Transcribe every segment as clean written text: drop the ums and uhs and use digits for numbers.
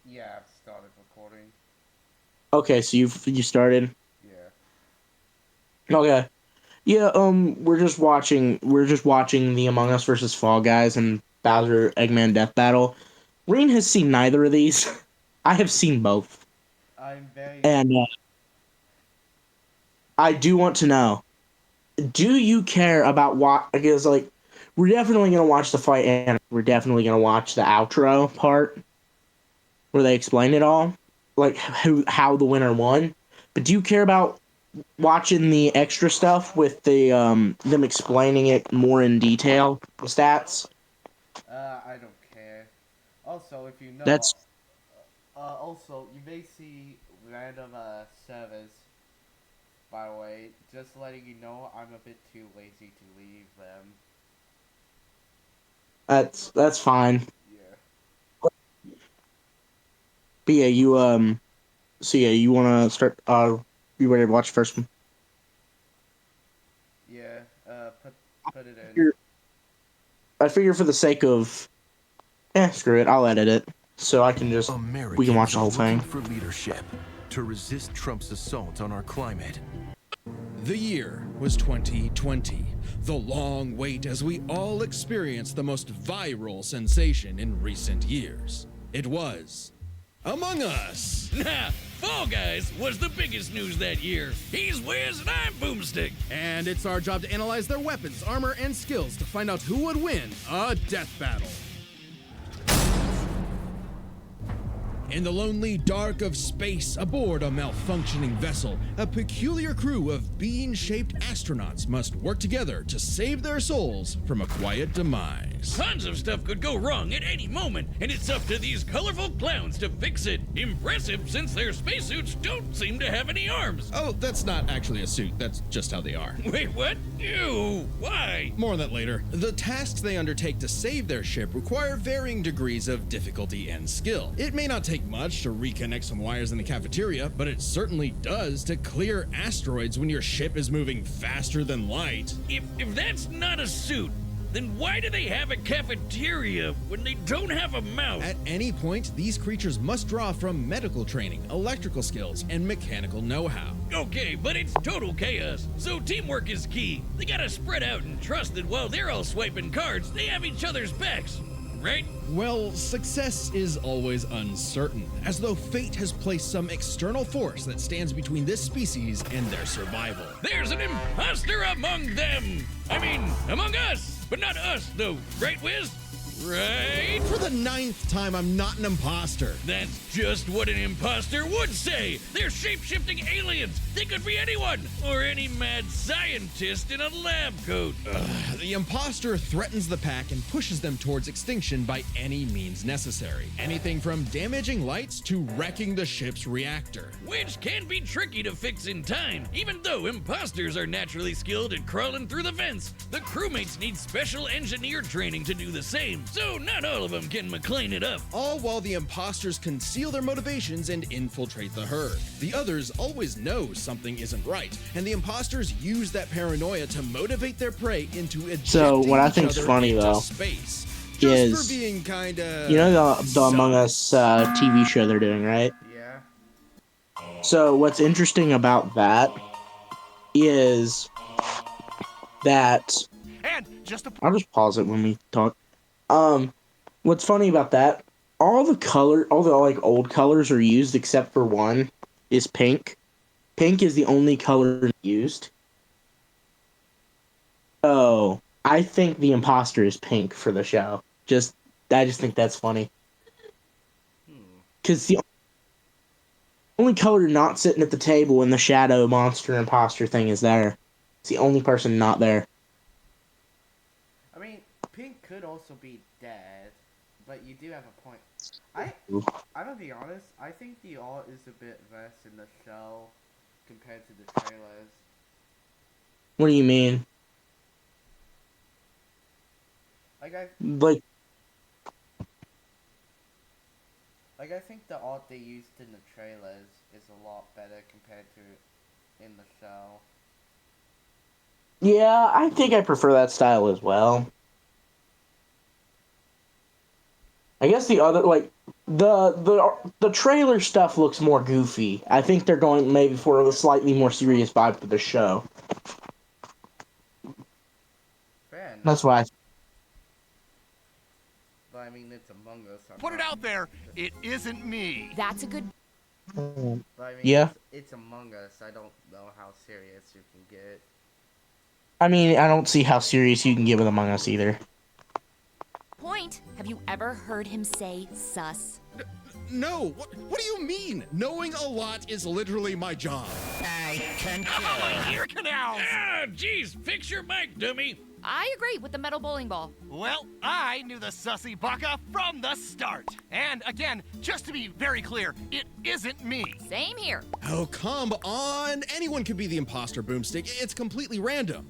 Yeah, I've started recording. Okay, so you started. Yeah. Okay. Yeah, we're just watching the Among Us versus Fall Guys and Bowser Eggman Death Battle. Rean has seen neither of these. I have seen both. I'm very. And I do want to know, do you care about what because like we're definitely gonna watch the fight and we're definitely gonna watch the outro part where they explain it all. Like how the winner won. But do you care about watching the extra stuff with the them explaining it more in detail, the stats. I don't care. Also, if you know, That's also you may see random servers. By the way, just letting you know, I'm a bit too lazy to leave them. that's fine. Yeah. But yeah, you so yeah, you wanna start you ready to watch the first one? Yeah. Put it I in. figure, I figure for the sake of screw it, I'll edit it. So I can just we can watch Americans the are whole looking thing. for leadership to resist Trump's assault on our climate. The year was 2020. The long wait as we all experienced the most viral sensation in recent years. It was Among Us. Nah, Fall Guys was the biggest news that year. He's Wiz and I'm Boomstick. And it's our job to analyze their weapons, armor, and skills to find out who would win a death battle. In the lonely dark of space, aboard a malfunctioning vessel, a peculiar crew of bean-shaped astronauts must work together to save their souls from a quiet demise. Tons of stuff could go wrong at any moment, and it's up to these colorful clowns to fix it. Impressive since their spacesuits don't seem to have any arms. Oh, that's not actually a suit, that's just how they are. Wait, what? Ew, why? More on that later. The tasks they undertake to save their ship require varying degrees of difficulty and skill. It may not take much to reconnect some wires in the cafeteria, but it certainly does to clear asteroids when your ship is moving faster than light. If that's not a suit, then why do they have a cafeteria when they don't have a mouth? At any point, these creatures must draw from medical training, electrical skills, and mechanical know-how. Okay, but it's total chaos, so teamwork is key. They gotta spread out and trust that while they're all swiping cards, they have each other's backs, right? Well, success is always uncertain, as though fate has placed some external force that stands between this species and their survival. There's an imposter among them! I mean, among us! But not us, though, right, Wiz? Right? For the 9th time, I'm not an imposter. That's just what an imposter would say! They're shape-shifting aliens! They could be anyone! Or any mad scientist in a lab coat! The imposter threatens the pack and pushes them towards extinction by any means necessary. Anything from damaging lights to wrecking the ship's reactor. Which can be tricky to fix in time, even though imposters are naturally skilled at crawling through the vents. The crewmates need special engineered training to do the same, so not all of them can McLean it up. All while the imposters conceal their motivations and infiltrate the herd. The others always know something isn't right, and the imposters use that paranoia to motivate their prey into ejecting So what I each think's other funny into though space. Just is for being kinda you know the Among Us TV show they're doing, right? Yeah. So what's interesting about that is that And just a I'll just pause it when we talk. What's funny about that? All the like old colors are used except for one is pink. Pink is the only color used. So I think the imposter is pink for the show. I just think that's funny because the only color not sitting at the table when the shadow monster imposter thing is there. It's the only person not there. I mean, pink could also be dead, but you do have a point. I I'm gonna be honest. I think the art is a bit less in the show compared to the trailers. What do you mean? Like I Like like I think the art they used in the trailers is a lot better compared to in the show. yeah, I think I prefer that style as well. I guess the other like The trailer stuff looks more goofy. I think they're going maybe for a slightly more serious vibe for the show. Fair enough. That's why. But I mean, it's Among Us. Put it out there. It isn't me. That's a good. But I mean, Yeah. it's Among Us. I don't know how serious you can get. I mean, I don't see how serious you can get with Among Us either. Point. Have you ever heard him say sus? No, what do you mean? Knowing a lot is literally my job. I can kill. Ear canals. Ah, jeez, fix your mic, dummy. I agree with the metal bowling ball. Well, I knew the sussy baka from the start. And again, just to be very clear, it isn't me. Same here. Oh, come on. Anyone could be the imposter, Boomstick. It's completely random.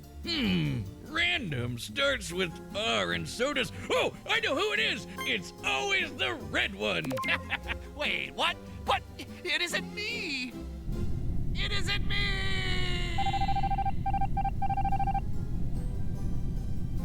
Random starts with R and so does. Oh, I know who it is. It's always the red one. Wait, what? But it isn't me. It isn't me.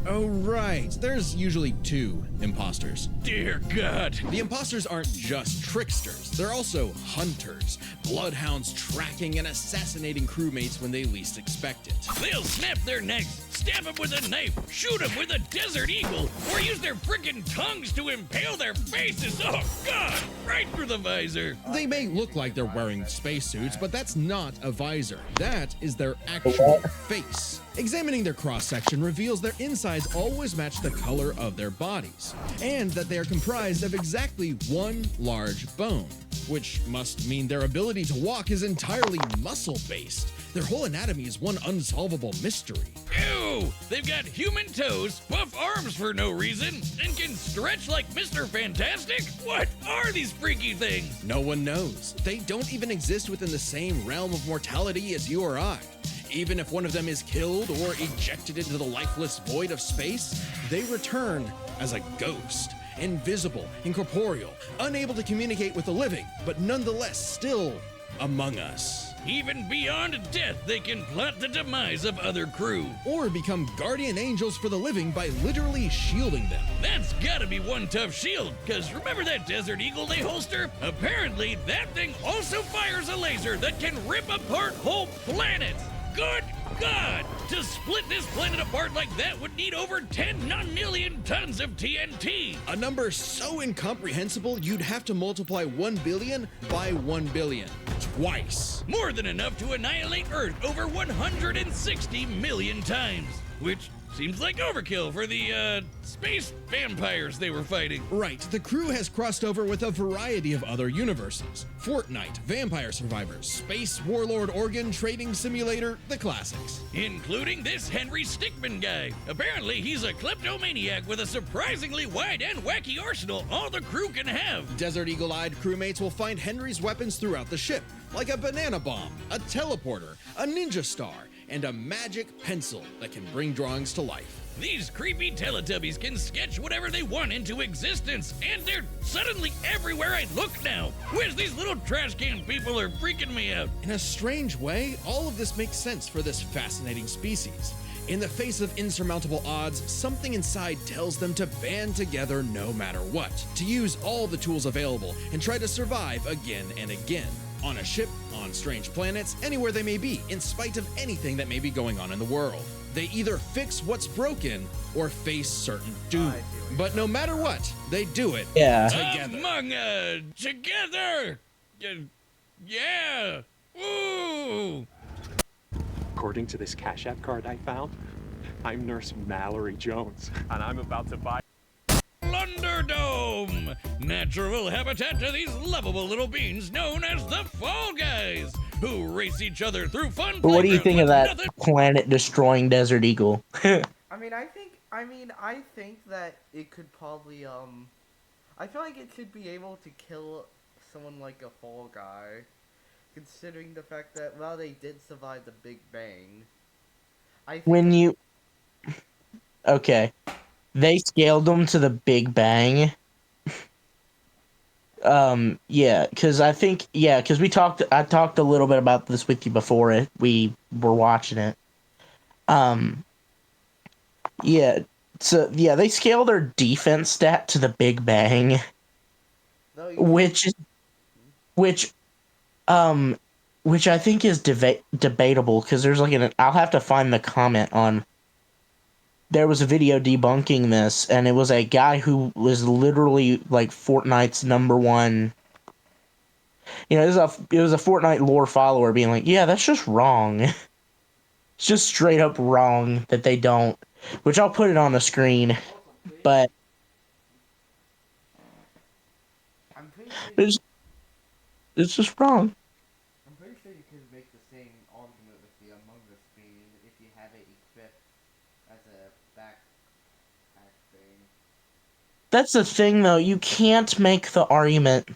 Oh, right. There's usually two imposters. Dear God. The imposters aren't just tricksters, they're also hunters, bloodhounds tracking and assassinating crewmates when they least expect it. They'll snap their necks, stab them with a knife, shoot them with a desert eagle, or use their frickin' tongues to impale their faces. Oh, God! Right through the visor. They may look like they're wearing spacesuits, but that's not a visor. That is their actual face. Examining their cross-section reveals their insides always match the color of their bodies, and that they are comprised of exactly one large bone, which must mean their ability to walk is entirely muscle-based. Their whole anatomy is one unsolvable mystery. Ew! They've got human toes, buff arms for no reason, and can stretch like Mr. Fantastic? What are these freaky things? No one knows. They don't even exist within the same realm of mortality as you or I. Even if one of them is killed or ejected into the lifeless void of space, they return as a ghost, invisible, incorporeal, unable to communicate with the living, but nonetheless still among us. Even beyond death, they can plot the demise of other crew. Or become guardian angels for the living by literally shielding them. That's gotta be one tough shield, cause remember that Desert Eagle they holster? Apparently, that thing also fires a laser that can rip apart whole planets. Good God! To split this planet apart like that would need over 10 nonillion tons of TNT! A number so incomprehensible you'd have to multiply 1 billion by 1 billion. Twice. More than enough to annihilate Earth over 160 million times. Which seems like overkill for the, space vampires they were fighting. Right, the crew has crossed over with a variety of other universes. Fortnite, Vampire Survivors, Space Warlord Organ Trading Simulator, the classics. Including this Henry Stickmin guy. Apparently, he's a kleptomaniac with a surprisingly wide and wacky arsenal all the crew can have. Desert Eagle-eyed crewmates will find Henry's weapons throughout the ship, like a banana bomb, a teleporter, a ninja star, and a magic pencil that can bring drawings to life. These creepy Teletubbies can sketch whatever they want into existence, and they're suddenly everywhere I look now. Where's these little trash can people are freaking me out? In a strange way, all of this makes sense for this fascinating species. In the face of insurmountable odds, something inside tells them to band together no matter what, to use all the tools available and try to survive again and again. On a ship, on strange planets, anywhere they may be, in spite of anything that may be going on in the world. They either fix what's broken or face certain doom. But no matter what, they do it together. Among us, together! Yeah! Woo! According to this Cash App card I found, I'm Nurse Mallory Jones, and I'm about to buy Thunderdome! Natural habitat to these lovable little beings known as the Fall Guys, who race each other through fun. But what do you think of that nothing- planet-destroying Desert Eagle? I think that it could probably, I feel like it should be able to kill someone like a Fall Guy, considering the fact that, well, they did survive the Big Bang. Okay. They scaled them to the Big Bang. Yeah, because I talked a little bit about this with you before we were watching it. Yeah, so, yeah, they scale their defense stat to the Big Bang. Though you can. which which um which I think is debatable because there's like I'll have to find the comment on. There was a video debunking this, and it was a guy who was literally like Fortnite's number one. It was a Fortnite lore follower being like, "Yeah, that's just wrong. It's just straight up wrong that they don't." Which I'll put it on the screen, but I'm pretty sure. it's just wrong. I'm pretty sure you could make the same argument with the Among Us bean if you have it equipped as a backpack thing. That's the thing, though. You can't make the argument.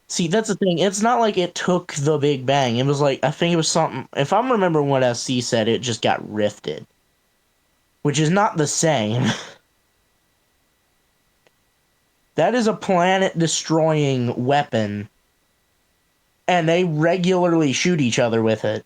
See, that's the thing. It's not like it took the Big Bang. It was like, I think it was something. If I'm remembering what SC said, it just got rifted, which is not the same. That is a planet destroying weapon, and they regularly shoot each other with it.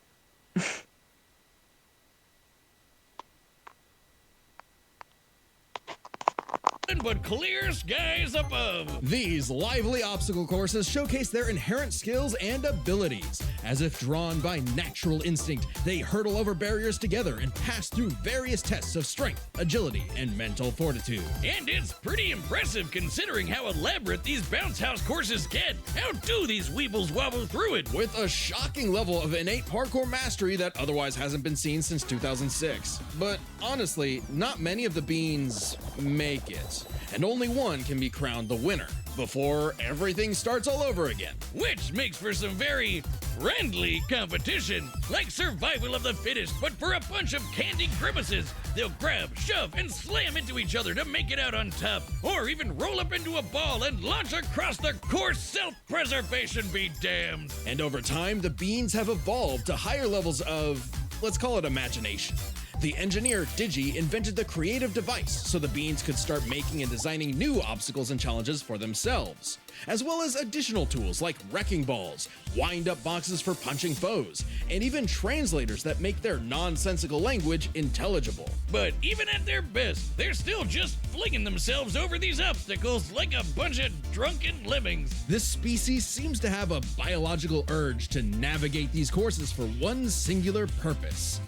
But clear skies above. These lively obstacle courses showcase their inherent skills and abilities. As if drawn by natural instinct, they hurtle over barriers together and pass through various tests of strength, agility, and mental fortitude. And it's pretty impressive considering how elaborate these bounce house courses get. How do these weebles wobble through it? With a shocking level of innate parkour mastery that otherwise hasn't been seen since 2006. But honestly, not many of the beans make it. And only one can be crowned the winner before everything starts all over again. Which makes for some very friendly competition, like survival of the fittest, but for a bunch of candy grimaces. They'll grab, shove, and slam into each other to make it out on top, or even roll up into a ball and launch across the course. Self-preservation be damned. And over time, the beans have evolved to higher levels of, let's call it imagination. The engineer Digi invented the creative device so the beans could start making and designing new obstacles and challenges for themselves, as well as additional tools like wrecking balls, wind-up boxes for punching foes, and even translators that make their nonsensical language intelligible. But even at their best, they're still just flinging themselves over these obstacles like a bunch of drunken lemmings. This species seems to have a biological urge to navigate these courses for one singular purpose: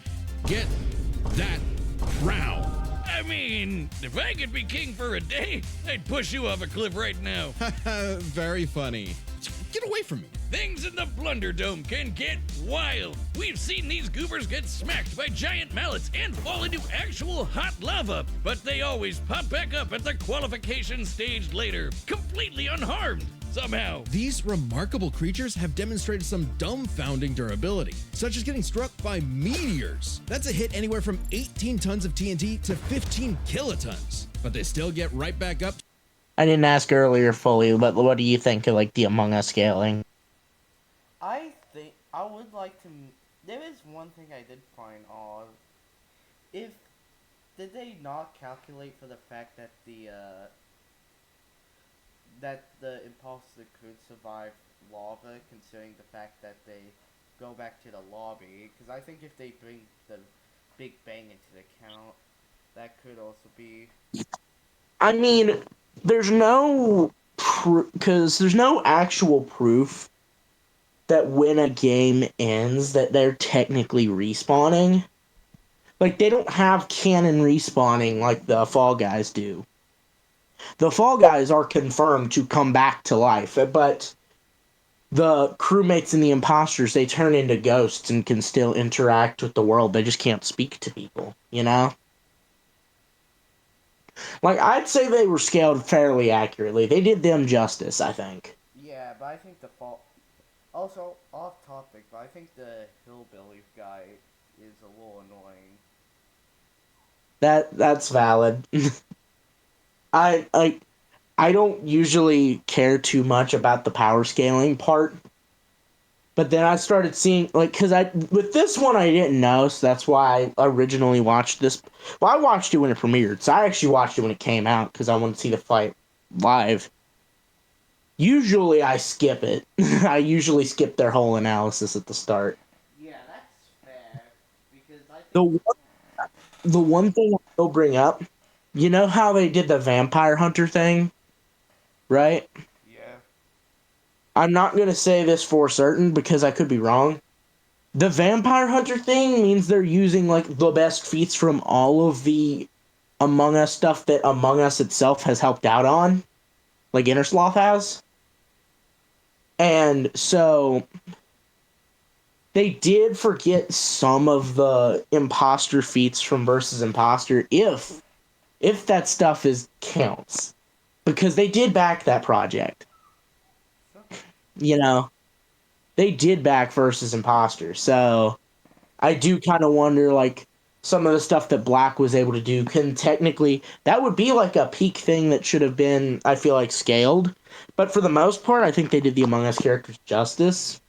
get that crown. I mean, if I could be king for a day, I'd push you off a cliff right now. Very funny. Get away from me. Things in the Blunder Dome can get wild. We've seen these goobers get smacked by giant mallets and fall into actual hot lava, but they always pop back up at the qualification stage later, completely unharmed. Somehow. These remarkable creatures have demonstrated some dumbfounding durability, such as getting struck by meteors. That's a hit anywhere from 18 tons of TNT to 15 kilotons, but they still get right back up. I didn't ask earlier fully, but what do you think of like the Among Us scaling? I think I would like to. There is one thing I did find odd. Did they not calculate for the fact that the imposter could survive lava, considering the fact that they go back to the lobby? Because I think if they bring the Big Bang into the count, that could also be. I mean, there's no because there's no actual proof that when a game ends that they're technically respawning. Like, they don't have canon respawning like the Fall Guys do. The Fall Guys are confirmed to come back to life, but the crewmates and the imposters, they turn into ghosts and can still interact with the world. They just can't speak to people, you know? Like, I'd say they were scaled fairly accurately. They did them justice, I think. Yeah, but I think the fall. Also, off topic, but I think the hillbilly guy is a little annoying. That's valid. I don't usually care too much about the power scaling part, but then I started seeing because with this one I didn't know, so that's why I originally watched this. Well, I watched it when it premiered, so I actually watched it when it came out because I wanted to see the fight live. Usually I skip it. I usually skip their whole analysis at the start. Yeah, that's fair because I think The one thing I will bring up, you know how they did the vampire hunter thing, right? yeah. I'm not going to say this for certain because I could be wrong. The vampire hunter thing means they're using like the best feats from all of the Among Us stuff that Among Us itself has helped out on, like Innersloth has. And so they did forget some of the imposter feats from versus imposter if that stuff is counts, because they did back that project. You know, they did back versus imposter. So I do kind of wonder, like, some of the stuff that Black was able to do can technically, that would be like a peak thing that should have been, I feel like, scaled. But for the most part, I think they did the Among Us characters justice.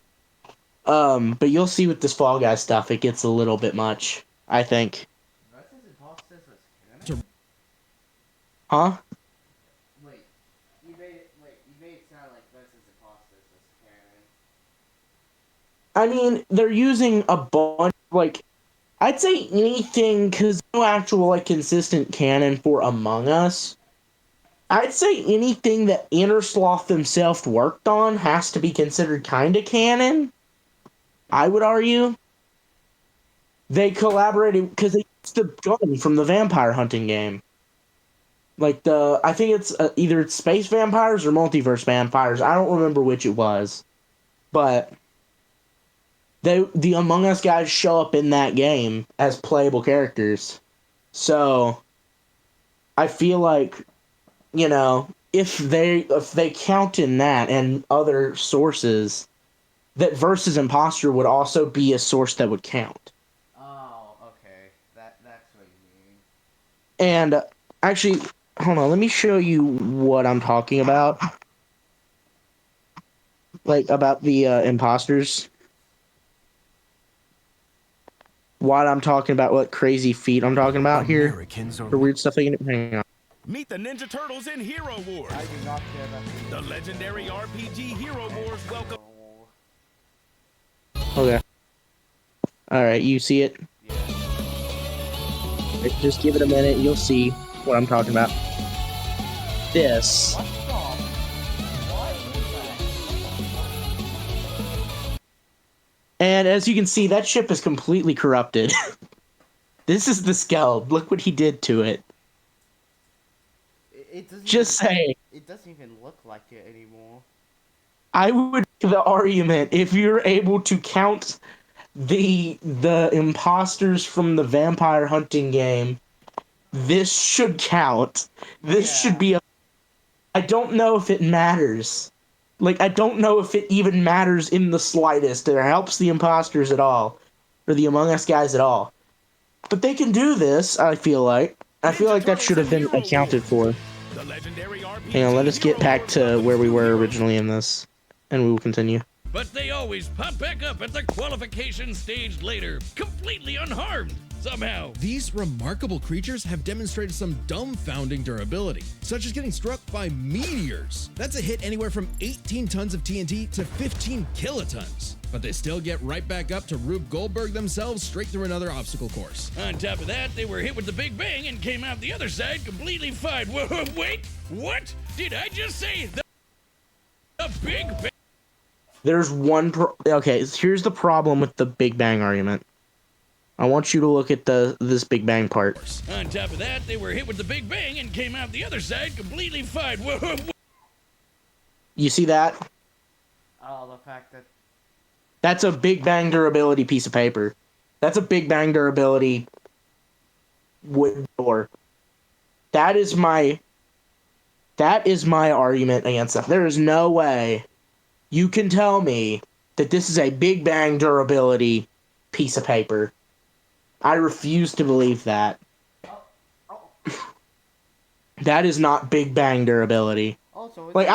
But you'll see with this Fall Guys stuff, it gets a little bit much, I think. Versus imposters was canon? Huh? Wait, you made it sound like versus imposters was canon. I mean, they're using a bunch, like, I'd say anything, because no actual, like, consistent canon for Among Us. I'd say anything that Innersloth themselves worked on has to be considered kind of canon. I would argue. They collaborated because they used the gun from the vampire hunting game. Like I think it's either it's space vampires or multiverse vampires. I don't remember which it was, but the Among Us guys show up in that game as playable characters. So I feel like, you know, if they count in that and other sources, that versus imposter would also be a source that would count. Oh, okay. That's what you mean. And actually, hold on, let me show you what I'm talking about. Like, about the imposters. What I'm talking about, what crazy feat I'm talking about here. Americans are The weird stuff they can... Hang on. Meet the Ninja Turtles in Hero Wars. I do not care about The legendary RPG Hero Wars welcome. Okay. Alright, you see it? Yeah. Just give it a minute, you'll see what I'm talking about. This. What the? Why is that? And as you can see, that ship is completely corrupted. This is the Skeld. Look what he did to it. It doesn't Just even, saying. It doesn't even look like it anymore. I would make the argument, if you're able to count the imposters from the vampire hunting game, this should count. This should be a... I don't know if it matters. Like, I don't know if it even matters in the slightest, or helps the imposters at all, or the Among Us guys at all. But they can do this, I feel like. I feel like that should have been accounted for. Hang on, let us get back to where we were originally in this, and we will continue. But they always pop back up at the qualification stage later, completely unharmed, somehow. These remarkable creatures have demonstrated some dumbfounding durability, such as getting struck by meteors. That's a hit anywhere from 18 tons of TNT to 15 kilotons. But they still get right back up to Rube Goldberg themselves straight through another obstacle course. On top of that, they were hit with the Big Bang and came out the other side completely fine. Whoa, wait, what? Did I just say the Big Bang? There's one... Okay, here's the problem with the Big Bang argument. I want you to look at this Big Bang part. On top of that, they were hit with the Big Bang and came out the other side completely fine. Whoa. You see that? Oh, the fact that... That's a Big Bang durability piece of paper. That's a Big Bang durability wooden door. That is my argument against that. There is no way you can tell me that this is a Big Bang durability piece of paper. I refuse to believe that. That is not Big Bang durability. Also, Like,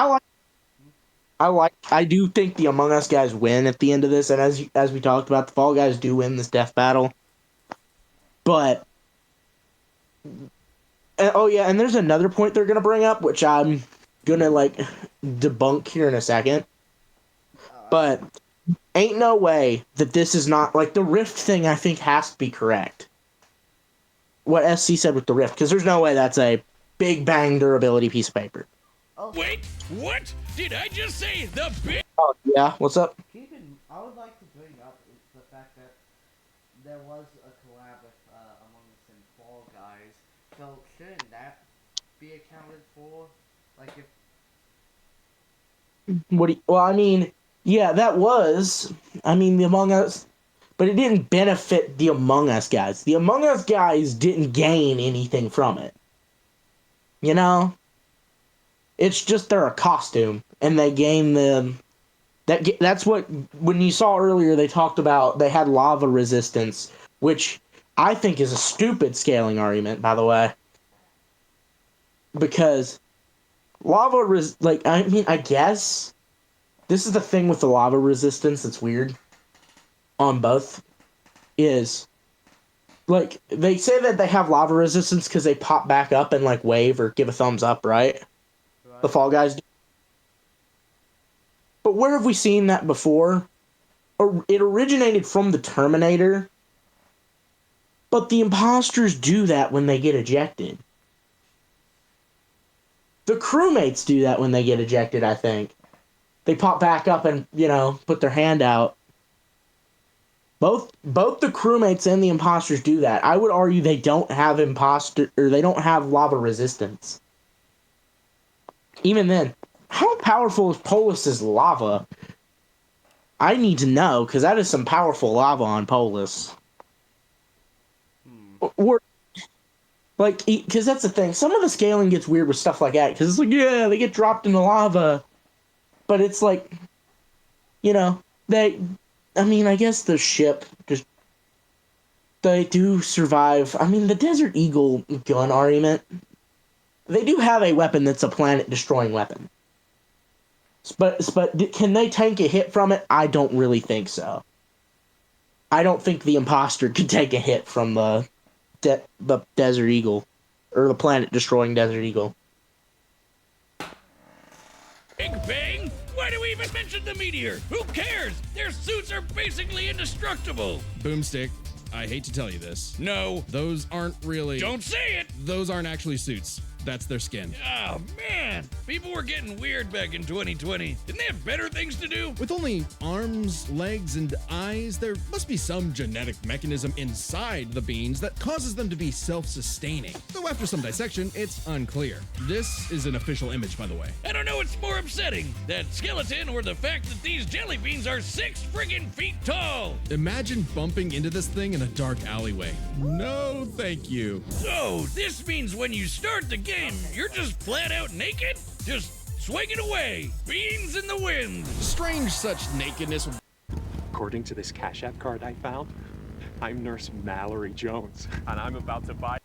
I do think the Among Us guys win at the end of this, and as we talked about, the Fall Guys do win this death battle. But, oh yeah, and there's another point they're gonna bring up, which I'm gonna, like, debunk here in a second. But ain't no way that this is not, like, the Rift thing I think has to be correct. What SC said with the Rift, because there's no way that's a Big Bang durability piece of paper. Also, Wait, what? Did I just say the big? Oh, yeah, what's up? I would like to bring up is the fact that there was a collab with Among Us and Fall Guys. So shouldn't that be accounted for? Like if Well, I mean, yeah, that was. I mean, the Among Us. But it didn't benefit the Among Us guys. The Among Us guys didn't gain anything from it. You know? It's just they're a costume. And they gain the. That's what. When you saw earlier, they talked about they had lava resistance, which I think is a stupid scaling argument, by the way. Because I mean, I guess. This is the thing with the lava resistance that's weird on both. Is like they say that they have lava resistance because they pop back up and like wave or give a thumbs up, right? The Fall Guys do. But where have we seen that before? It originated from the Terminator, but the imposters do that when they get ejected. The crewmates do that when they get ejected, I think. They pop back up and, put their hand out. Both the crewmates and the imposters do that. I would argue they don't have they don't have lava resistance. Even then, how powerful is Polus's lava? I need to know, because that is some powerful lava on Polus. Or, because that's the thing. Some of the scaling gets weird with stuff like that, because it's like, yeah, they get dropped into lava. But it's like, I guess the ship they do survive. I mean, the Desert Eagle gun argument, they do have a weapon that's a planet-destroying weapon. But can they tank a hit from it? I don't really think so. I don't think the imposter could take a hit from the Desert Eagle, or the planet-destroying Desert Eagle. Big Bang? Why do we even mention the meteor? Who cares? Their suits are basically indestructible. Boomstick, I hate to tell you this. No. Those aren't really... Don't say it! Those aren't actually suits. That's their skin. Oh, man. People were getting weird back in 2020. Didn't they have better things to do? With only arms, legs, and eyes, there must be some genetic mechanism inside the beans that causes them to be self-sustaining. Though after some dissection, it's unclear. This is an official image, by the way. I don't know what's more upsetting, that skeleton or the fact that these jelly beans are 6 friggin' feet tall. Imagine bumping into this thing in a dark alleyway. No, thank you. So, this means when you start the game, you're just flat out naked? Just swinging away, beans in the wind. Strange such nakedness. According to this Cash App card I found, I'm Nurse Mallory Jones, and I'm about to buy...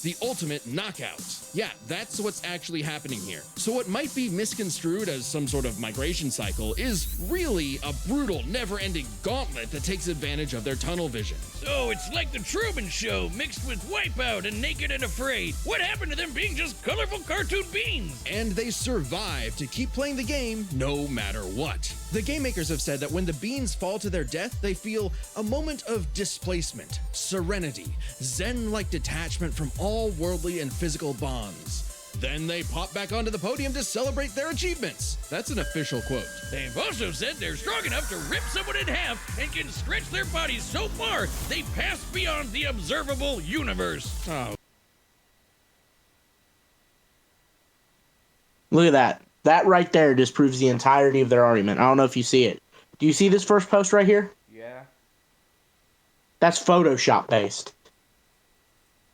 The ultimate knockout. Yeah, that's what's actually happening here. So what might be misconstrued as some sort of migration cycle is really a brutal, never-ending gauntlet that takes advantage of their tunnel vision. So it's like the Truman Show mixed with Wipeout and Naked and Afraid. What happened to them being just colorful cartoon beans? And they survive to keep playing the game no matter what. The game makers have said that when the beans fall to their death, they feel a moment of displacement, serenity, zen-like detachment from all worldly and physical bonds. Then they pop back onto the podium to celebrate their achievements. That's an official quote. They've also said they're strong enough to rip someone in half and can stretch their bodies so far they pass beyond the observable universe. Oh. Look at that. That right there disproves the entirety of their argument. I don't know if you see it. Do you see this first post right here? yeah. That's Photoshop based.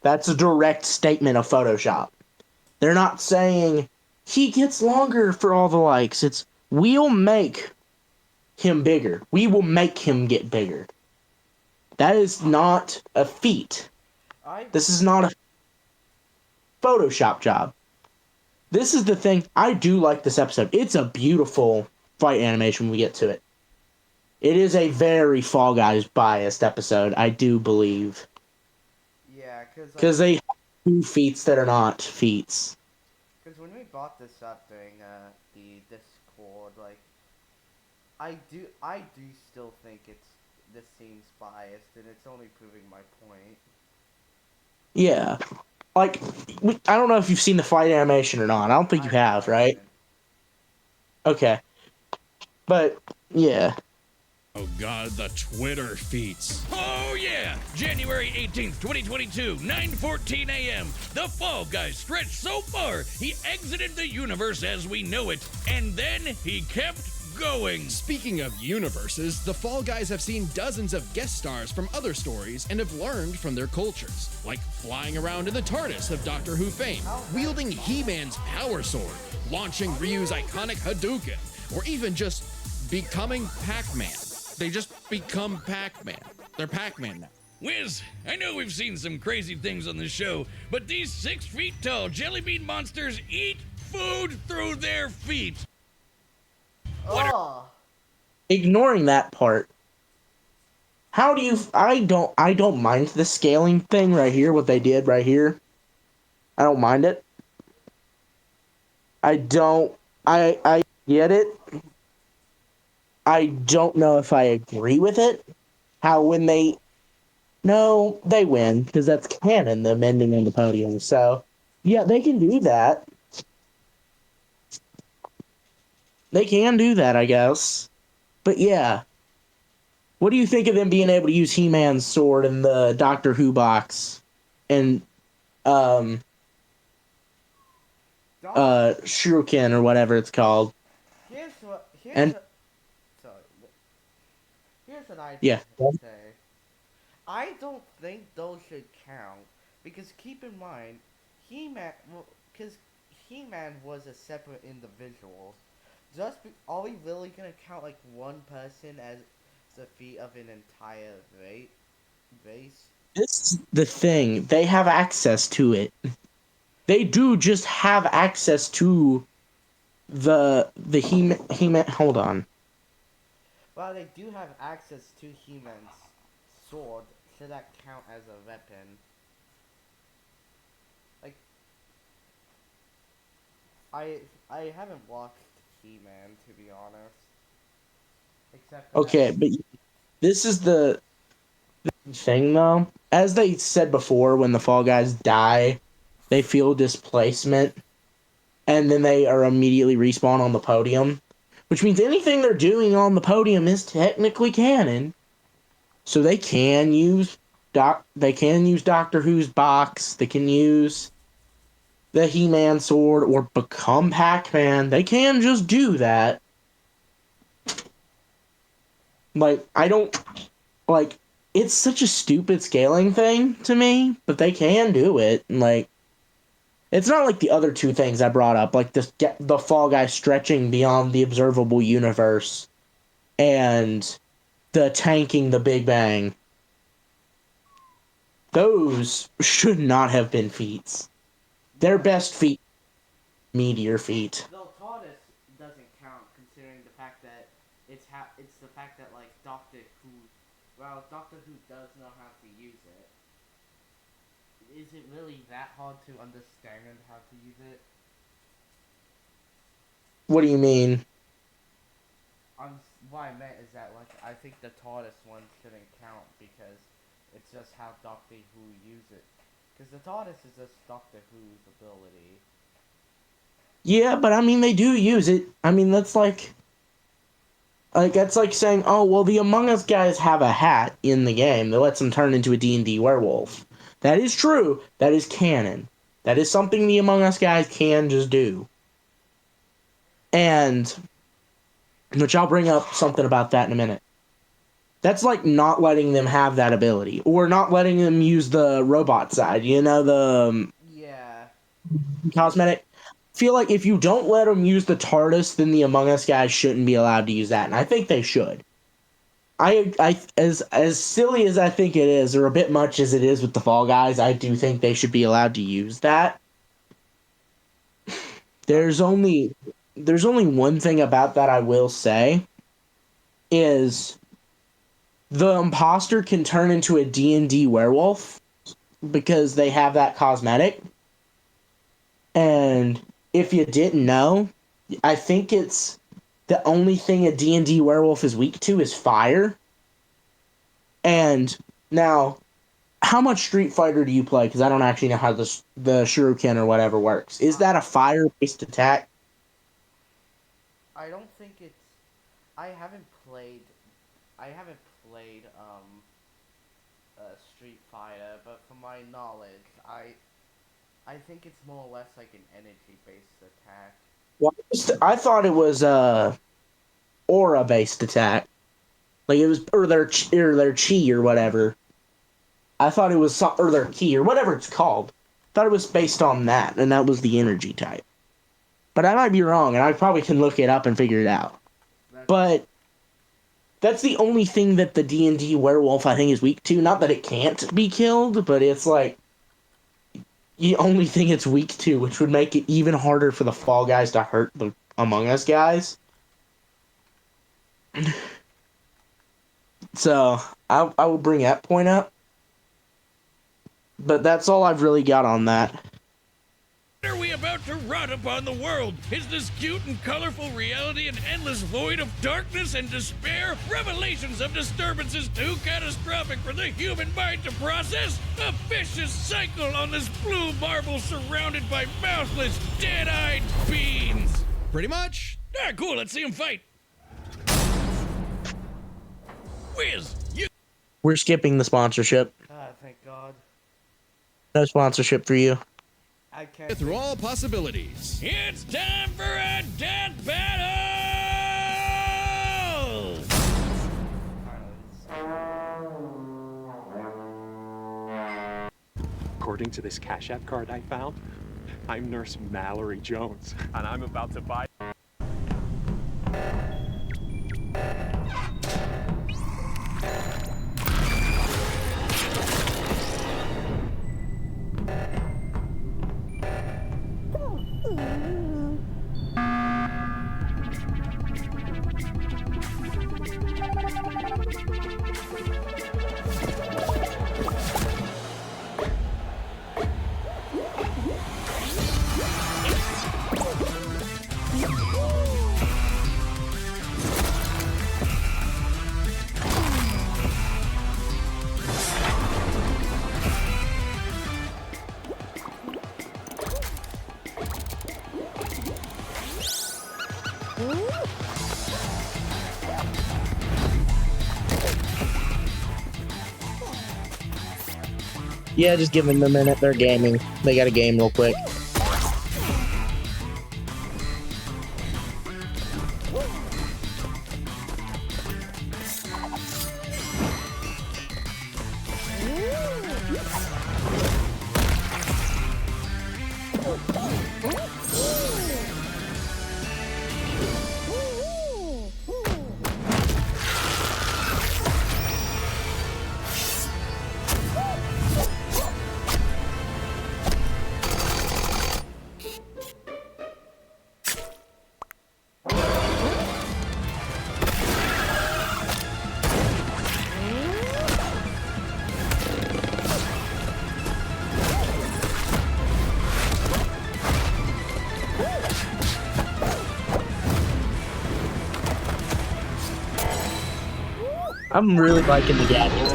That's a direct statement of Photoshop. They're not saying he gets longer for all the likes. It's we'll make him bigger. We will make him get bigger. That is not a feat. This is not a Photoshop job. This is the thing. I do like this episode. It's a beautiful fight animation when we get to it. It is a very Fall Guys biased episode, I do believe. Yeah, because they do feats that are not feats. Because when we brought this up during the Discord, like, I do still think this seems biased, and it's only proving my point. Yeah. like, I don't know if you've seen the fight animation or not. I don't think you have, right? Okay. But, yeah. Oh god, the Twitter feats. Oh yeah! January 18th, 2022, 9:14 a.m. The Fall Guy stretched so far, he exited the universe as we know it, and then he kept going. Speaking of universes, the Fall Guys have seen dozens of guest stars from other stories and have learned from their cultures, like flying around in the TARDIS of Doctor Who fame, wielding He-Man's power sword, launching Ryu's iconic Hadouken, or even just becoming Pac-Man. They just become Pac-Man. They're Pac-Man now. Wiz, I know we've seen some crazy things on the show, but these 6 feet tall jelly bean monsters eat food through their feet. Oh. Ignoring that part, how do you... I don't mind the scaling thing right here, what they did right here. I don't mind it. I get it. I don't know if I agree with it. How when they... No, they win, because that's canon, them ending on the podium. So, yeah, they can do that. They can do that, I guess. But yeah. What do you think of them being able to use He-Man's sword in the Doctor Who box? And, Shuriken, or whatever it's called. Here's what I Yeah. say. I don't think those should count, because keep in mind, He-Man was a separate individual. Are we really gonna count like one person as the feet of an entire race? This is the thing. They have access to it. They do just have access to the He-Man. Hold on. Well, they do have access to He-Man's sword. Should that count as a weapon? Like, I haven't watched He-Man, to be honest. Except for Okay, but this is the thing, though. As they said before, when the Fall Guys die, they feel displacement, and then they are immediately respawn on the podium, which means anything they're doing on the podium is technically canon. So they can use Doctor Who's box. They can use the He-Man sword or become Pac-Man. They can just do that. Like, I don't... Like, it's such a stupid scaling thing to me, but they can do it. And, like, it's not like the other two things I brought up, like the Fall Guy stretching beyond the observable universe and the tanking the Big Bang. Those should not have been feats. Their best feat, meteor feat. Though TARDIS doesn't count, considering the fact that it's the fact that like Doctor Who does know how to use it. Is it really that hard to understand how to use it? What do you mean? What I meant is that like I think the TARDIS one shouldn't count because it's just how Doctor Who use it. Because the TARDIS is just Doctor Who's ability. Yeah, but I mean they do use it. I mean that's like that's like saying, oh well, the Among Us guys have a hat in the game that lets them turn into a D&D werewolf. That is true. That is canon. That is something the Among Us guys can just do. And, which I'll bring up something about that in a minute. That's like not letting them have that ability. Or not letting them use the robot side. You know, the cosmetic. I feel like if you don't let them use the TARDIS, then the Among Us guys shouldn't be allowed to use that. And I think they should. As silly as I think it is, or a bit much as it is with the Fall Guys, I do think they should be allowed to use that. There's only one thing about that I will say, is the imposter can turn into a D&D werewolf because they have that cosmetic. And if you didn't know, I think it's the only thing a D&D werewolf is weak to is fire. And now, how much Street Fighter do you play? Because I don't actually know how the shuriken or whatever works. Is that a fire-based attack? I don't think it's. I haven't played. I haven't played Street Fighter, but from my knowledge, I think it's more or less like an energy-based attack. Well, I thought it was aura-based attack. Like it was, or their chi or whatever. I thought it was or their ki or whatever it's called. Thought it was based on that, and that was the energy type. But I might be wrong, and I probably can look it up and figure it out. But that's the only thing that the D&D werewolf I think is weak to. Not that it can't be killed, but it's like the only thing it's weak to, which would make it even harder for the Fall Guys to hurt the Among Us guys. So I would bring that point up. But that's all I've really got on that. What are we about to rot upon the world? Is this cute and colorful reality an endless void of darkness and despair? Revelations of disturbances too catastrophic for the human mind to process? A vicious cycle on this blue marble surrounded by mouthless, dead-eyed beings. Pretty much. Ah, cool, let's see them fight. Whiz, you... We're skipping the sponsorship. Ah, thank God. No sponsorship for you. I can't. Through all possibilities. It's time for a death battle! According to this Cash App card I found, I'm Nurse Mallory Jones, and I'm about to buy... Yeah, just give them a minute. They're gaming. They got a game real quick. I'm really liking the gadgets.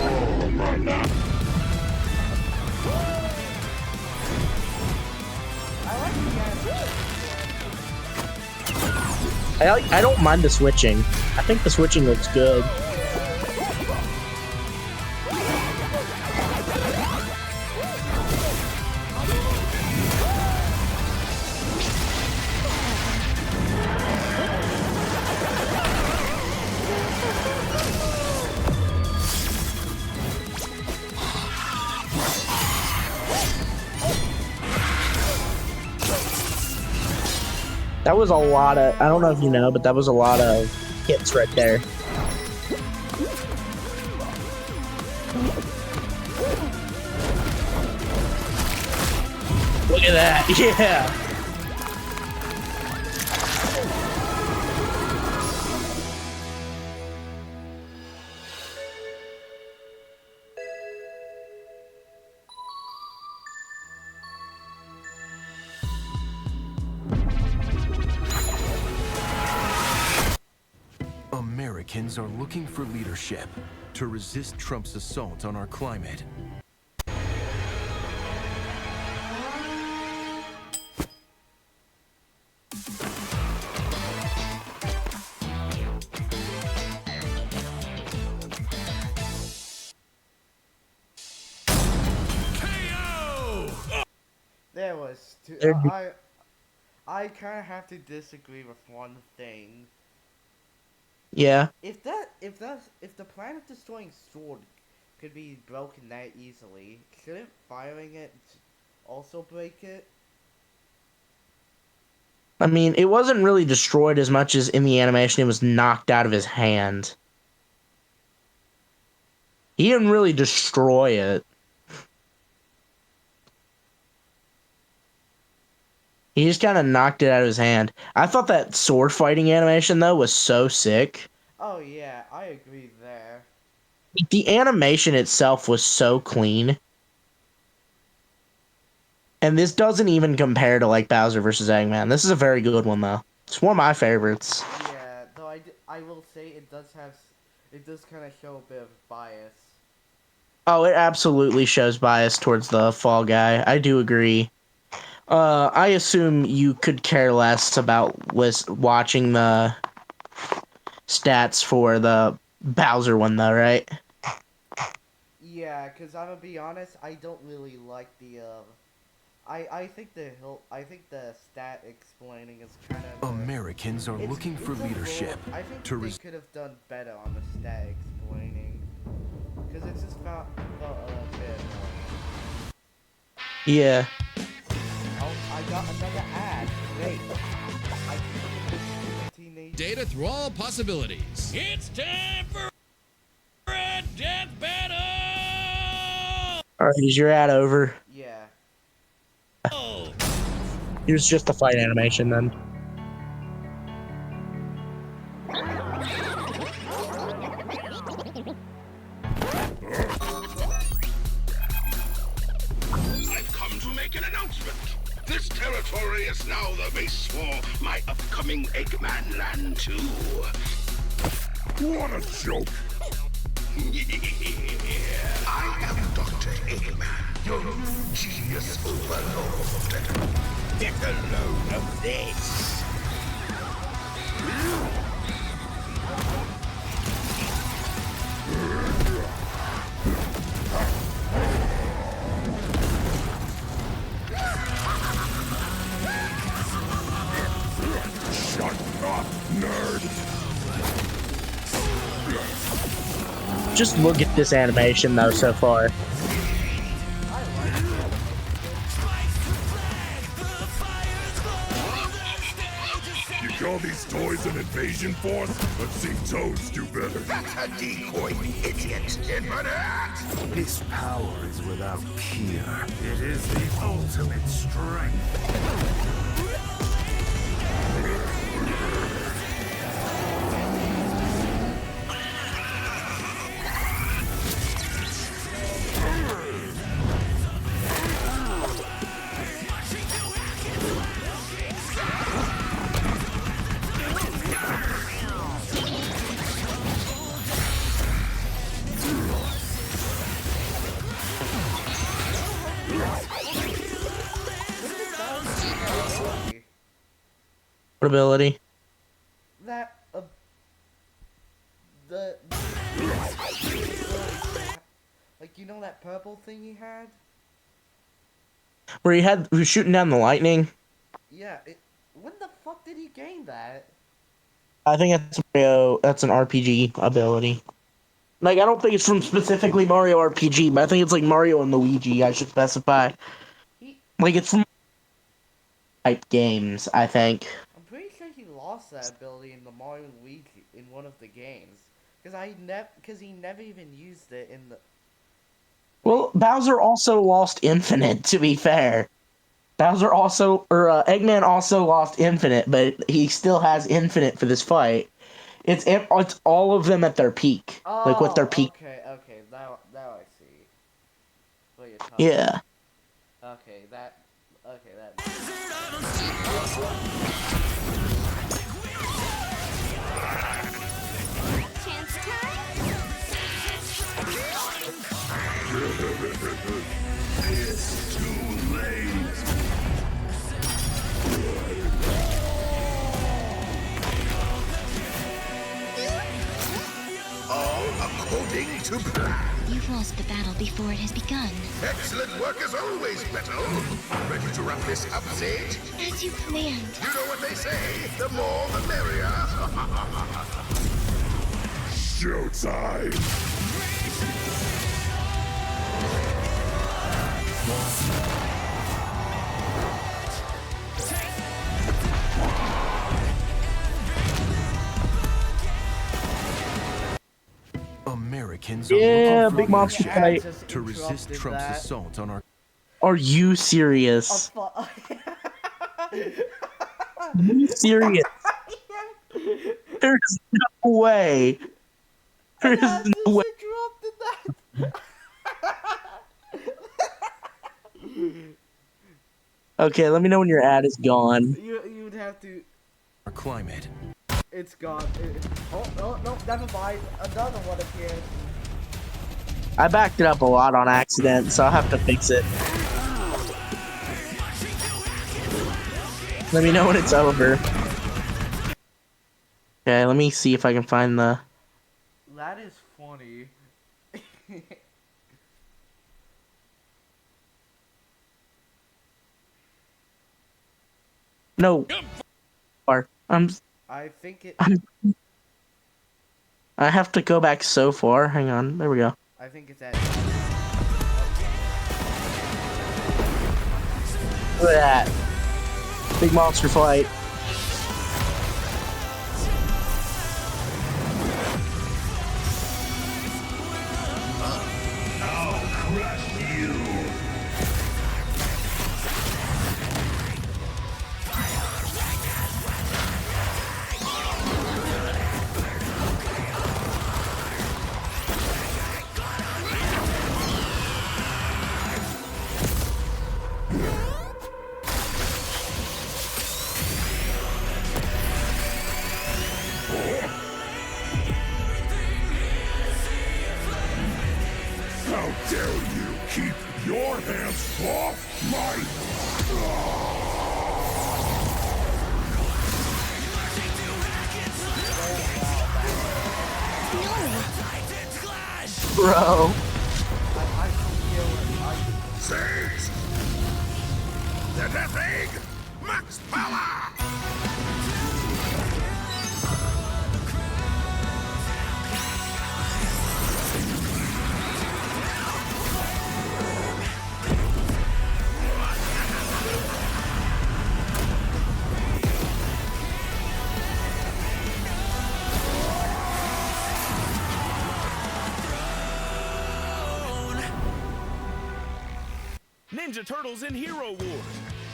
I don't mind the switching. I think the switching looks good. That was a lot of, I don't know if you know, but that was a lot of hits right there. Look at that, yeah. Americans are looking for leadership to resist Trump's assault on our climate. There was two. There'd be- I kind of have to disagree with one thing. yeah. If the planet destroying sword could be broken that easily, shouldn't firing it also break it? I mean, it wasn't really destroyed as much as in the animation it was knocked out of his hand. He didn't really destroy it. He just kind of knocked it out of his hand. I thought that sword fighting animation, though, was so sick. Oh yeah, I agree there. The animation itself was so clean. And this doesn't even compare to, like, Bowser vs. Eggman. This is a very good one, though. It's one of my favorites. Yeah, though I will say it does kind of show a bit of bias. Oh, it absolutely shows bias towards the Fall Guy. I do agree. I assume you could care less about watching the stats for the Bowser one, though, right? Yeah, cause I'm gonna be honest, I don't really like the I think the stat explaining is kind of Americans are looking for it's a leadership. I think to they could have done better on the stat explaining, cause it just felt a bit annoying. Yeah. Oh, I got another ad. Great. I think teenage. Data through all possibilities. It's time for a death battle! Alright, is your ad over? Yeah. Oh, Here's just the fight animation, then. I've come to make an announcement. This territory is now the base for my upcoming Eggman Land 2. What a joke! I am Dr. Eggman, your new genius overlord. Get a load of this! Shut up, nerd! Just look at this animation, though, so far. You call these toys an invasion force? Let's see Toads do better. That's a decoy, idiot! Infinite! This power is without peer. It is the ultimate strength. What ability? That the like, you know that purple thing he had? Where he was shooting down the lightning? Yeah, when the fuck did he gain that? I think that's Mario. That's an RPG ability. Like, I don't think it's from specifically Mario RPG, but I think it's like Mario and Luigi, I should specify. Like, it's from type games, I think. I'm pretty sure he lost that ability in the Mario and Luigi in one of the games, because he never even used it in the. Well, Bowser also lost Infinite, to be fair. Eggman also lost Infinite, but he still has Infinite for this fight. It's all of them at their peak. Like, with their peak. Okay, now I see what you're talking Yeah. about. Okay, that. It's too late! All according to plan. You've lost the battle before it has begun. Excellent work as always, Beto. Ready to wrap this up, Sage? As you command. You know what they say, the more the merrier. Showtime! Americans are Yeah, looking big for monster leadership fight. to resist Trump's assault on our. Are you serious? Are you serious? There's no way. There's no way. Okay, let me know when your ad is gone. You would have to. Our climate. It's gone. Oh no, never mind. Another one appeared. I backed it up a lot on accident, so I'll have to fix it. Let me know when it's over. Okay, let me see if I can find the... That is funny. No. I think it. I have to go back so far. Hang on. There we go. I think it's at. Look at that. Big monster fight. I'll crush you. How dare you keep your hands off my... Bro. Sage! The Death Egg! Max power! Ninja Turtles in Hero Wars.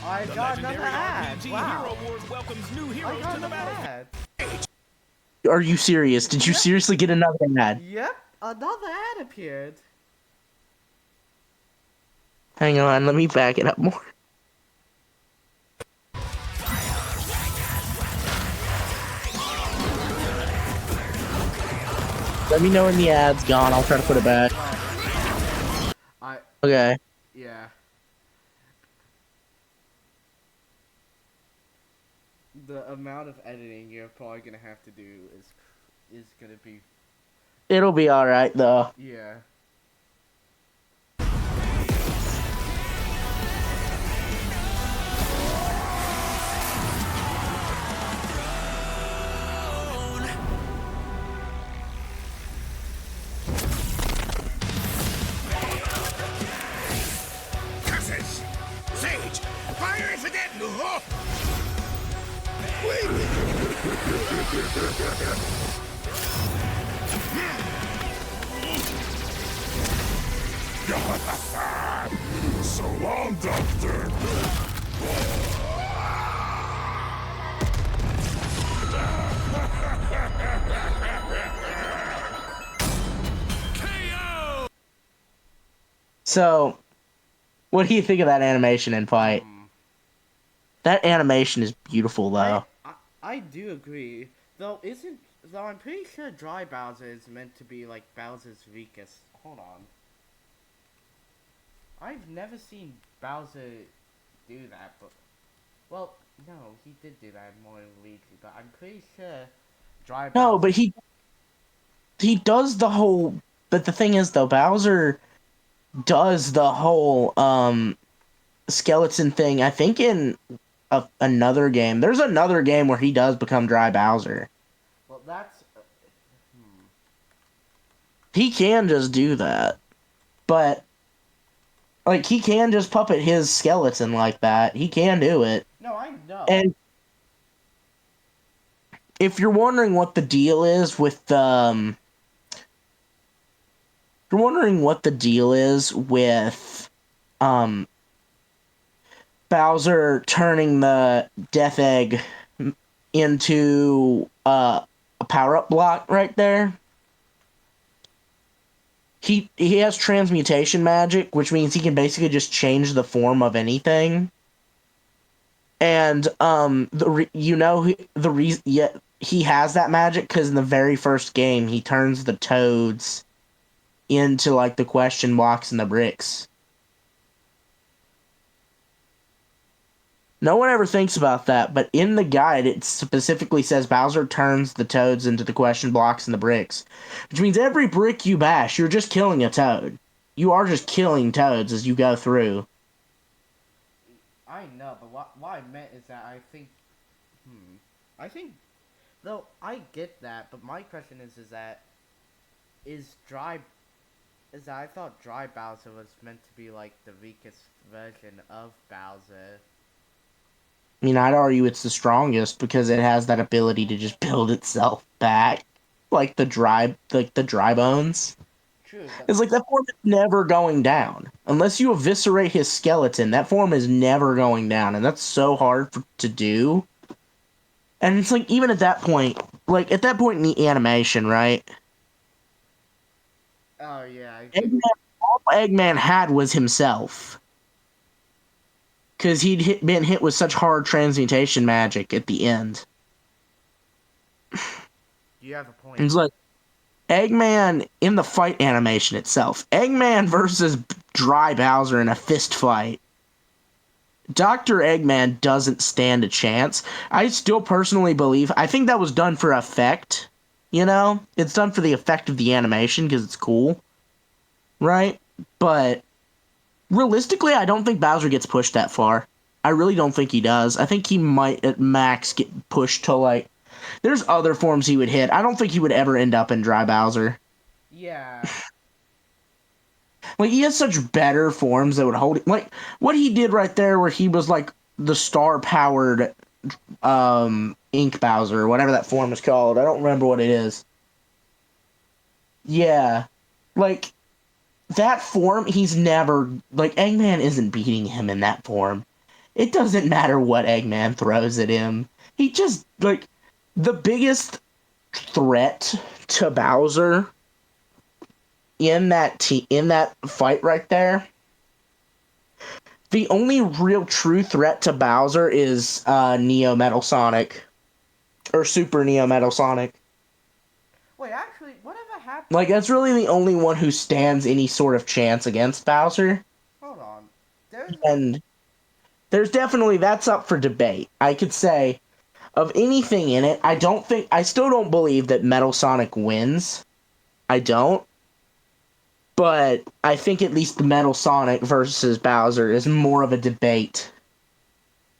I The got another legendary ad. RPG Wow. Hero Wars welcomes new I heroes got to the another battlefield. ad. Are you serious? Did you seriously get another ad? Yep, another ad appeared. Hang on, let me back it up more. Let me know when the ad's gone. I'll try to put it back. Okay. Yeah. The amount of editing you're probably gonna have to do is gonna be. It'll be alright, though. Yeah. Curses! Sage! Fire it again! Oh! So long, Doctor! So, what do you think of that animation in fight? That animation is beautiful, though. I do agree. Though I'm pretty sure Dry Bowser is meant to be like Bowser's weakest. Hold on. I've never seen Bowser do that, but well, no, he did do that more in Luigi, but I'm pretty sure Dry Bowser. No, but he he does the whole. But the thing is, though, Bowser does the whole skeleton thing. I think in another game. There's another game where he does become Dry Bowser. Well, that's. He can just do that, but like he can just puppet his skeleton like that. He can do it. No, I know. And if you're wondering what the deal is with Bowser turning the Death Egg into a power-up block right there. He has transmutation magic, which means he can basically just change the form of anything. And he has that magic because in the very first game he turns the toads into like the question blocks and the bricks. No one ever thinks about that, but in the guide it specifically says Bowser turns the toads into the question blocks and the bricks. Which means every brick you bash, you're just killing a toad. You are just killing toads as you go through. I know, but what I meant is that I think... I think... Though, I get that, but my question is that... I thought Dry Bowser was meant to be like the weakest version of Bowser. I mean, I'd argue it's the strongest because it has that ability to just build itself back, like the dry bones. True. It's like that form is never going down unless you eviscerate his skeleton. That form is never going down, and that's so hard to do. And it's like even at that point in the animation, right? Oh yeah. All Eggman had was himself. Because he'd been hit with such hard transmutation magic at the end. You have a point. It's like, Eggman, in the fight animation itself, Eggman versus Dry Bowser in a fist fight. Dr. Eggman doesn't stand a chance. I still personally believe, I think that was done for effect, you know? It's done for the effect of the animation, because it's cool. Right? But... realistically, I don't think Bowser gets pushed that far. I really don't think he does. I think he might, at max, get pushed to, like... there's other forms he would hit. I don't think he would ever end up in Dry Bowser. Yeah. Like, he has such better forms that would hold it. Like, what he did right there where he was, like, the star-powered Ink Bowser, or whatever that form is called. I don't remember what it is. Yeah. Like... that form, he's never... like, Eggman isn't beating him in that form. It doesn't matter what Eggman throws at him. He just, like... the biggest threat to Bowser in that fight right there... the only real true threat to Bowser is Neo Metal Sonic. Or Super Neo Metal Sonic. Wait, actually, whatever happened... like, that's really the only one who stands any sort of chance against Bowser. Hold on. And there's definitely... that's up for debate. I could say, of anything in it, I still don't believe that Metal Sonic wins. I don't. But I think at least the Metal Sonic versus Bowser is more of a debate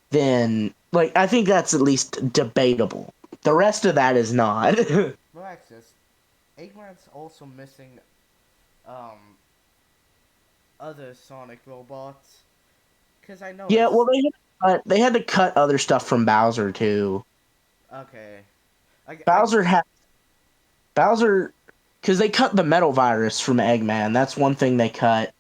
than... like, I think that's at least debatable. The rest of that is not. Maraxous, Eggman's also missing, other Sonic robots. Because I know... yeah, well, they had to cut other stuff from Bowser, too. Okay. Bowser... because they cut the metal virus from Eggman. That's one thing they cut.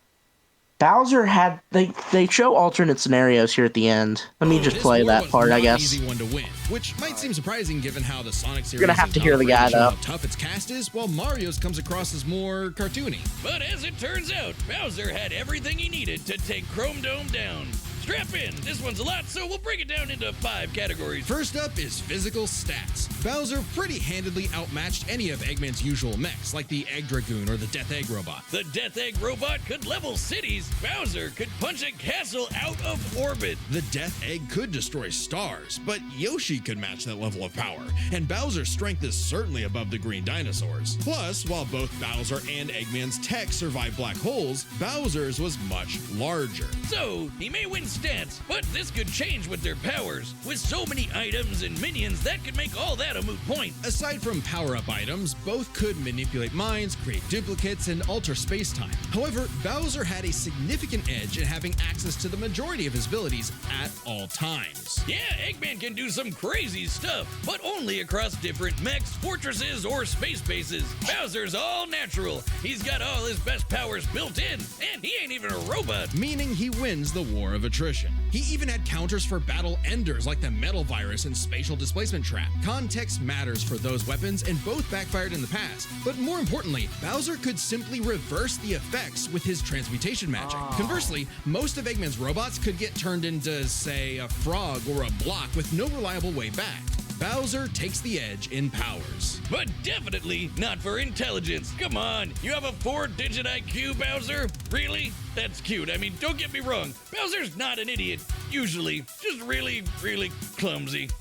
Bowser had... They show alternate scenarios here at the end. Let me just play that part, I guess. Easy one to win, which might seem surprising given how the Sonic series You're gonna have to hear the guy, though. How tough its cast is, while Mario's comes across as more cartoony. But as it turns out, Bowser had everything he needed to take Chrome Dome down. Strap in. This one's a lot, so we'll break it down into 5 categories. First up is physical stats. Bowser pretty handedly outmatched any of Eggman's usual mechs, like the Egg Dragoon or the Death Egg Robot. The Death Egg Robot could level cities. Bowser could punch a castle out of orbit. The Death Egg could destroy stars, but Yoshi could match that level of power, and Bowser's strength is certainly above the green dinosaurs. Plus, while both Bowser and Eggman's tech survived black holes, Bowser's was much larger. So, he may win stats, but this could change with their powers. With so many items and minions, that could make all that a moot point. Aside from power-up items, both could manipulate minds, create duplicates, and alter space-time. However, Bowser had a significant edge in having access to the majority of his abilities at all times. Yeah, Eggman can do some crazy stuff, but only across different mechs, fortresses, or space bases. Bowser's all natural. He's got all his best powers built in, and he ain't even a robot. Meaning he wins the war of attrition. He even had counters for battle enders like the Metal Virus and Spatial Displacement Trap. Context matters for those weapons, and both backfired in the past. But more importantly, Bowser could simply reverse the effects with his transmutation magic. Conversely, most of Eggman's robots could get turned into, say, a frog or a block with no reliable way back. Bowser takes the edge in powers. But definitely not for intelligence. Come on, you have a 4-digit IQ, Bowser? Really? That's cute. I mean, don't get me wrong. Bowser's not an idiot, usually. Just really, really clumsy.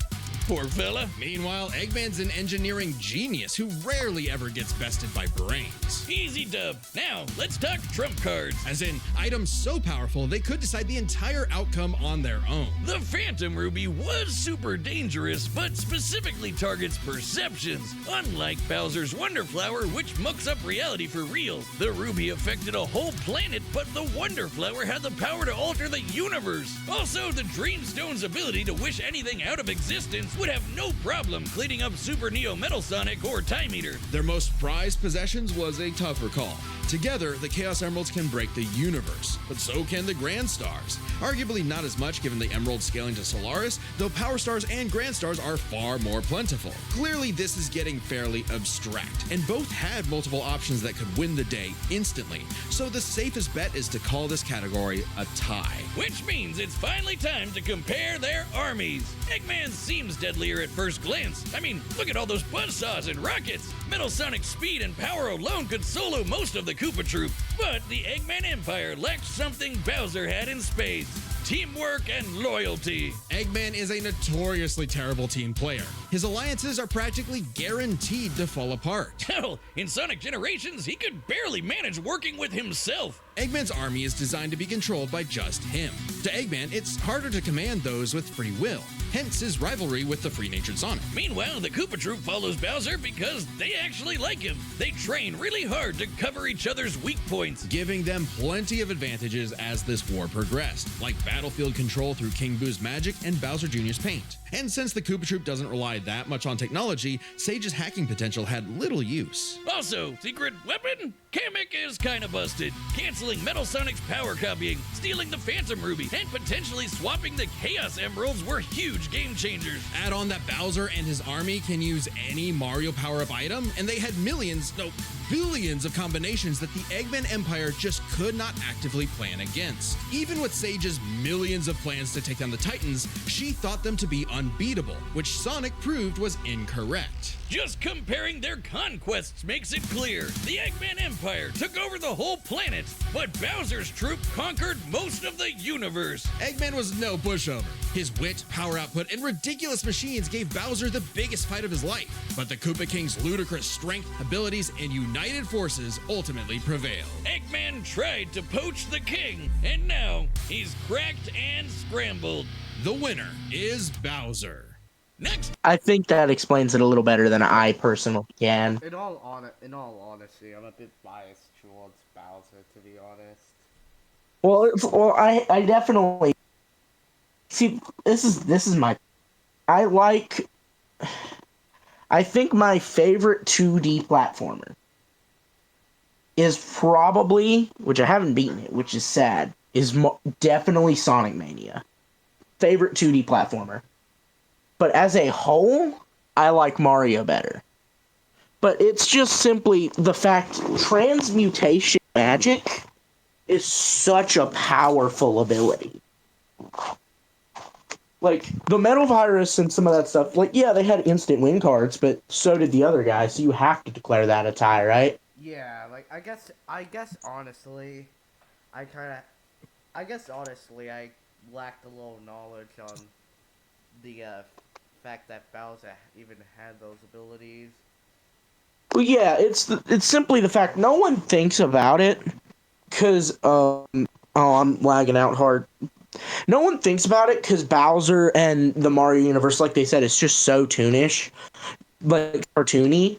Poor fella. Meanwhile, Eggman's an engineering genius who rarely ever gets bested by brains. Easy dub. Now, let's talk trump cards. As in, items so powerful they could decide the entire outcome on their own. The Phantom Ruby was super dangerous, but specifically targets perceptions, unlike Bowser's Wonder Flower, which mucks up reality for real. The Ruby affected a whole planet, but the Wonder Flower had the power to alter the universe. Also, the Dreamstone's ability to wish anything out of existence would have no problem cleaning up Super Neo Metal Sonic or Time Eater. Their most prized possessions was a tougher call. Together, the Chaos Emeralds can break the universe, but so can the Grand Stars. Arguably not as much given the Emerald scaling to Solaris, though Power Stars and Grand Stars are far more plentiful. Clearly, this is getting fairly abstract, and both had multiple options that could win the day instantly, so the safest bet is to call this category a tie. Which means it's finally time to compare their armies. Eggman seems deadlier at first glance. I mean, look at all those buzzsaws and rockets. Metal Sonic's speed and power alone could solo most of the Koopa Troop, but the Eggman Empire lacked something Bowser had in spades: teamwork and loyalty. Eggman is a notoriously terrible team player. His alliances are practically guaranteed to fall apart. Hell, in Sonic Generations, he could barely manage working with himself. Eggman's army is designed to be controlled by just him. To Eggman, it's harder to command those with free will, hence his rivalry with the free-natured Sonic. Meanwhile, the Koopa Troop follows Bowser because they actually like him. They train really hard to cover each other's weak points, giving them plenty of advantages as this war progressed, like battlefield control through King Boo's magic and Bowser Jr.'s paint. And since the Koopa Troop doesn't rely that much on technology, Sage's hacking potential had little use. Also, secret weapon? Kamek is kinda busted, canceling Metal Sonic's power copying, stealing the Phantom Ruby, and potentially swapping the Chaos Emeralds were huge game changers. Add on that Bowser and his army can use any Mario power-up item, and they had millions, no, billions of combinations that the Eggman Empire just could not actively plan against. Even with Sage's millions of plans to take down the Titans, she thought them to be unbeatable, which Sonic proved was incorrect. Just comparing their conquests makes it clear. The Eggman Empire took over the whole planet, but Bowser's troop conquered most of the universe. Eggman was no pushover. His wit, power output, and ridiculous machines gave Bowser the biggest fight of his life. But the Koopa King's ludicrous strength, abilities, and united forces ultimately prevailed. Eggman tried to poach the king, and now he's cracked and scrambled. The winner is Bowser. Next, I think that explains it a little better than I personally can. In all honesty, I'm a bit biased towards Bowser, to be honest. Well, I definitely see. This is my. I think my favorite 2D platformer is probably, which I haven't beaten it, which is sad, is definitely Sonic Mania. Favorite 2D platformer. But as a whole, I like Mario better. But it's just simply the fact transmutation magic is such a powerful ability. Like, the Metal Virus and some of that stuff, like, yeah, they had instant win cards, but so did the other guys, so you have to declare that a tie, right? Yeah, like, I guess honestly, I guess honestly, I lacked a little knowledge on the fact that Bowser even had those abilities. Well, yeah, it's simply the fact no one thinks about it, because, oh, I'm lagging out hard. No one thinks about it because Bowser and the Mario universe, like they said, it's just so toonish, like cartoony.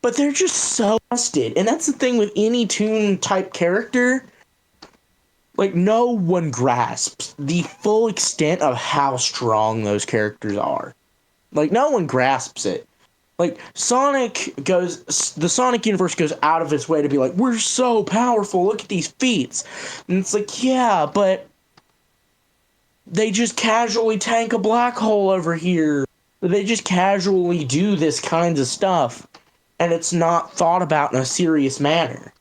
But they're just so busted, and that's the thing with any toon type character. Like, no one grasps the full extent of how strong those characters are. Like, no one grasps it. Like, the Sonic universe goes out of its way to be like, we're so powerful, look at these feats. And it's like, yeah, but they just casually tank a black hole over here. They just casually do this kinds of stuff, and it's not thought about in a serious manner.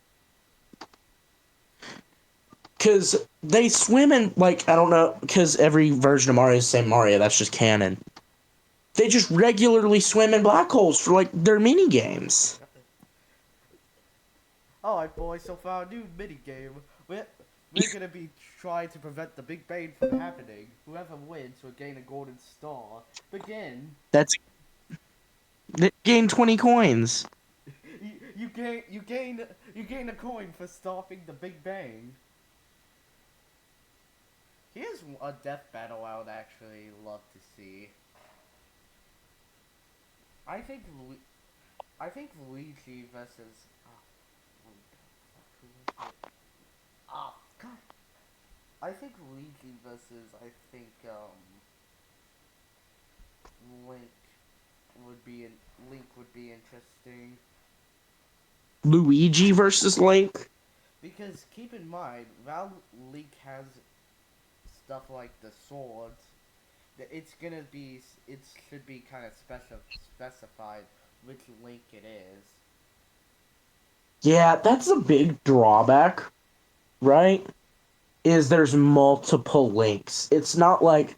Because they swim in, like, I don't know, because every version of Mario is the same Mario, that's just canon. They just regularly swim in black holes for, like, their mini games. Alright, boys, so for our new minigame, we're gonna be trying to prevent the Big Bang from happening. Whoever wins will gain a golden star. Begin. They gain 20 coins. You gain a coin for stopping the Big Bang. Here's a death battle I would actually love to see. I think Luigi versus oh god. I think Luigi versus Link Link would be interesting. Luigi versus Link? Because keep in mind, while Link has stuff like the swords, it should be kind of specified which Link it is. Yeah, that's a big drawback, right? Is there's multiple Links. It's not like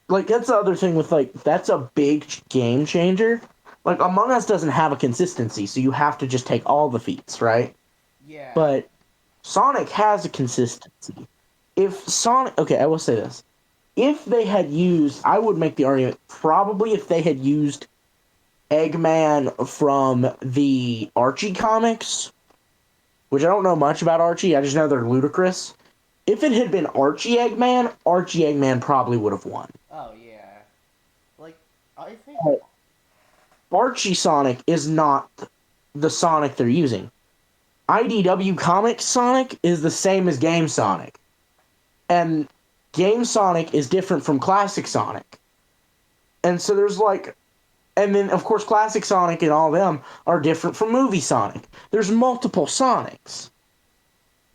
that's the other thing with, like, that's a big game changer. Like, Among Us doesn't have a consistency, so you have to just take all the feats, right? Yeah. But Sonic has a consistency. Okay, I will say this. If they had used, I would make the argument, probably if they had used Eggman from the Archie comics, which I don't know much about Archie, I just know they're ludicrous. If it had been Archie Eggman probably would have won. Oh yeah. Like, I think Archie Sonic is not the Sonic they're using. IDW Comics Sonic is the same as Game Sonic. And Game Sonic is different from Classic Sonic. And so there's like, and then of course Classic Sonic and all of them are different from Movie Sonic. There's multiple Sonics.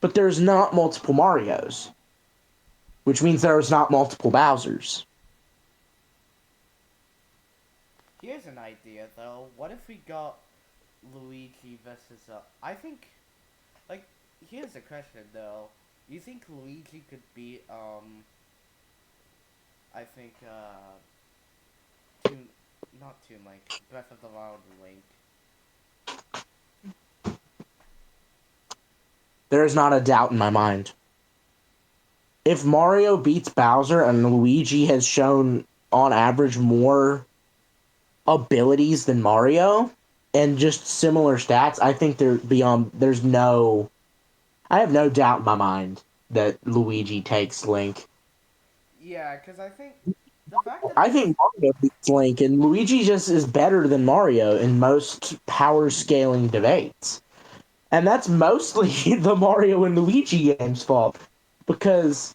But there's not multiple Marios. Which means there's not multiple Bowsers. Here's an idea though. What if we got Luigi versus I think, like, here's a question though. You think Luigi could beat not Toon Link, Breath of the Wild Link? There is not a doubt in my mind. If Mario beats Bowser and Luigi has shown, on average, more abilities than Mario and just similar stats, I think I have no doubt in my mind that Luigi takes Link. Yeah, because I think the fact that I think Mario beats Link, and Luigi just is better than Mario in most power scaling debates. And that's mostly the Mario and Luigi game's fault. Because,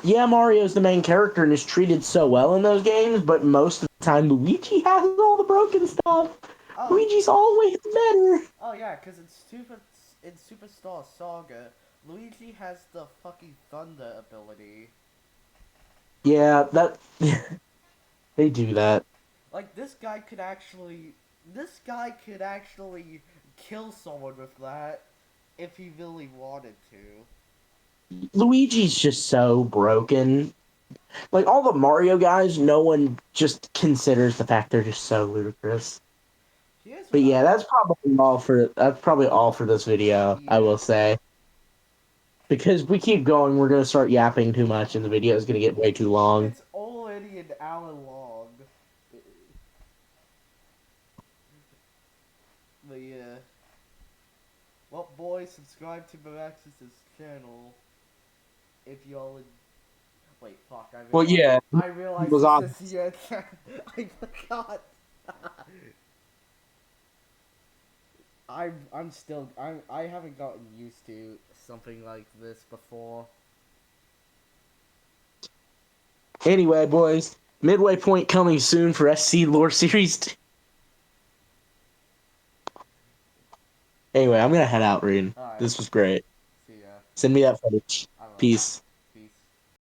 yeah, Mario's the main character and is treated so well in those games, but most of the time Luigi has all the broken stuff. Luigi's always better. Oh yeah, because in Superstar Saga, Luigi has the fucking thunder ability. Yeah, they do that. Like, this guy could actually kill someone with that if he really wanted to. Luigi's just so broken like all the Mario guys, no one just considers the fact they're just so ludicrous. Here's But what yeah, that's probably all for this video, I Yeah. will say. Because we keep going, we're gonna start yapping too much and the video is gonna get way too long. It's already an hour long. But yeah. Well, boys, subscribe to Maraxous' channel if y'all would. Wait, fuck, Well, yeah, I it realized was on. this is your channel. I forgot. I haven't gotten used to something like this before. Anyway, boys, midway point coming soon for SC Lore Series 2. Anyway, I'm gonna head out, Rean. Alright. This was great. See ya. Send me that footage. I will. Peace.